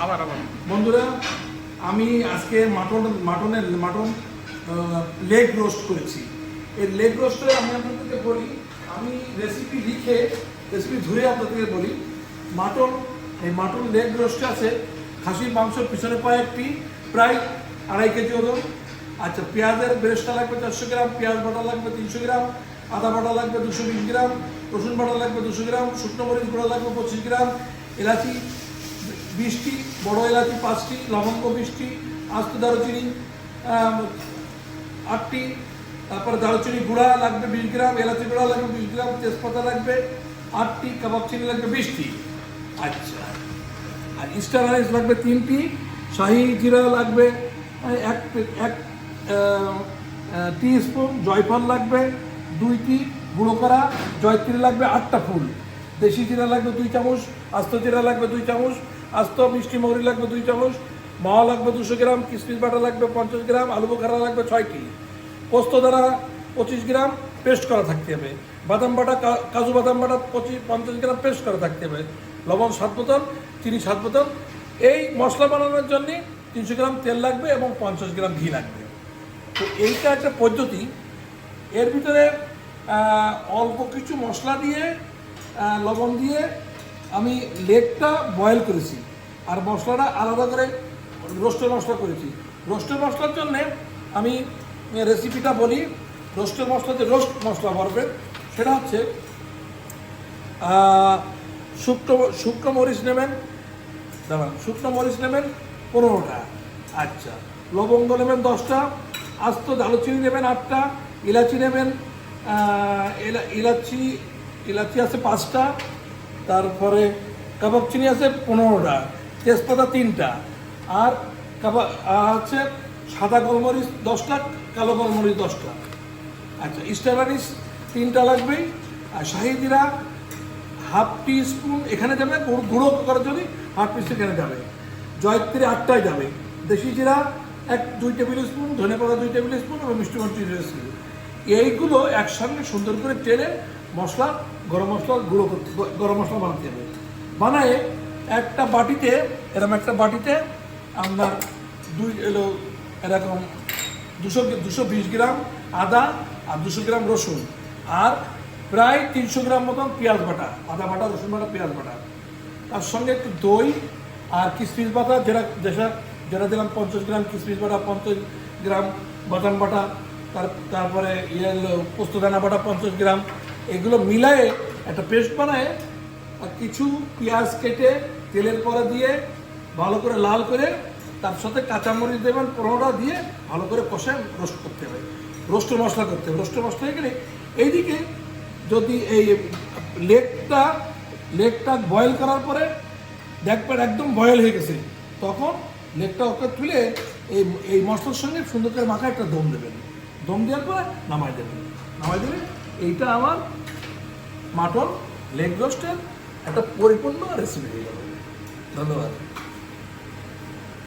আবার আবার বন্ধুরা, আমি আজকে মাটন লেগ রোস্ট করেছি। এই লেগ রোস্টে আমি আপনাদেরকে বলি, আমি রেসিপি ধরে আপনাদেরকে বলি। মাটন লেগ রোস্টে আছে খাসির মাংসের পিছনে পায়ে একটি প্রায় 2.5 কেজি ওজন। আচ্ছা, পেঁয়াজের ব্রেস্টটা লাগবে 400 গ্রাম, পেঁয়াজ বাটা লাগবে 300 গ্রাম, আদা বাটা লাগবে 220 গ্রাম, রসুন বাটা লাগবে 200 গ্রাম, শুকনো মরিচ গুঁড়ো লাগবে 25 গ্রাম, এলাচি 20টি, বড় এলাচি 5টি, লবঙ্গ 20টি, আস্ত দারুচিনি 8টি, তারপরে দারুচিনি গুঁড়া লাগবে 20 গ্রাম, এলাচি গুঁড়া লাগবে 20 গ্রাম, তেজপাতা লাগবে 8টি, কাবাব চিনি লাগবে 20টি। আচ্ছা, আর স্টার রাইস লাগবে 3টি, শাহি জিরা লাগবে 1 টিস্পুন, জয়ফল লাগবে 2টি গুঁড়ো করা, জয়ত্রী লাগবে 8টা ফুল, দেশি জিরা লাগবে 2 চামচ, আস্ত জিরা লাগবে 2 চামচ, আস্ত মিষ্টি মৌরি লাগবে 2 চামচ, মাওয়া লাগবে 200 গ্রাম, কিশমিশ বাটা লাগবে 50 গ্রাম, আলু বোখারা লাগবে 6টি, পোস্ত দানা 25 গ্রাম পেস্ট করা থাকতে হবে, বাদাম বাটা কাজু বাদাম বাটা 50 গ্রাম পেস্ট করা থাকতে হবে, লবণ 7 বোতল, চিনি 7 বোতল। এই মশলা বানানোর জন্য 300 গ্রাম তেল লাগবে এবং 50 গ্রাম ঘি লাগবে। তো এইটা একটা পদ্ধতি। এর ভিতরে অল্প কিছু মশলা দিয়ে লবণ দিয়ে আমি লেগটা বয়েল করেছি, আর মশলাটা আলাদা করে রোস্টের মশলা করেছি। রোস্টের মশলার জন্যে আমি রেসিপিটা বলি। রোস্টের মশলা যে রোস্ট মশলা ভরবেন সেটা হচ্ছে শুকনো মরিচ নেবেন, শুকনো মরিচ নেবেন 15টা। আচ্ছা, লবঙ্গ নেবেন 10টা, আস্ত দারুচিনি নেবেন 8টা, এলাচি নেবেন এলাচি আছে 5টা, তারপরে কাবাব চিনি আছে 15টা, তেজপাতা 3টা, আর হচ্ছে সাদা গোলমরিচ 10টা, কালো গোলমরিচ 10টা। আচ্ছা, স্টার আনিস 3টা লাগবেই, আর শাহি জিরা 1/2 টিস্পুন এখানে যাবে, গুঁড়ো করার জন্য 1/2 টিস্পুন এখানে যাবে, জয়ত্রী 8টায় যাবে, দেশি জিরা 2 টেবিল স্পুন, ধনে পাতা 2 টেবিল স্পুন এবং মিষ্টি মরিচ 2 টেবিল স্পুন। এইগুলো একসঙ্গে সুন্দর করে টেনে মশলা গরম মশলা বানাতে হবে। বানায় একটা বাটিতে আপনার এরকম 220 গ্রাম আদা আর 200 গ্রাম রসুন আর প্রায় 300 গ্রাম মতন পেঁয়াজ বাটা, আদা বাটা, রসুন বাটা, পেঁয়াজ বাটা, তার সঙ্গে একটু দই আর কিশমিশ বাটা, যেটা দিলাম 50 গ্রাম কিশমিশ বাটা, 50 গ্রাম বাদাম বাটা, তারপরে পোস্ত দানা বাটা 50 গ্রাম, এগুলো মিলায়ে একটা পেস্ট বানায় আর কিছু পেঁয়াজ কেটে তেলের পরে দিয়ে ভালো করে লাল করে তার সাথে কাঁচামরিচ দেবেন 15টা দিয়ে ভালো করে কষে রোস্ট করতে হবে, রোস্টের মশলা করতে হবে। রোস্টের মশলা হয়ে গেলে এইদিকে যদি এই লেগটা বয়েল করার পরে দেখবেন একদম বয়েল হয়ে গেছে, তখন লেগটা ওকে তুলে এই মশলার সঙ্গে সুন্দর করে মাখায় একটা দম দেবেন। দম দেওয়ার পরে নামাই দেবেন। এইটা আমার মাটন লেগ রোস্টের একটা পরিপূর্ণ রেসিপি হয়ে যাবে। ধন্যবাদ।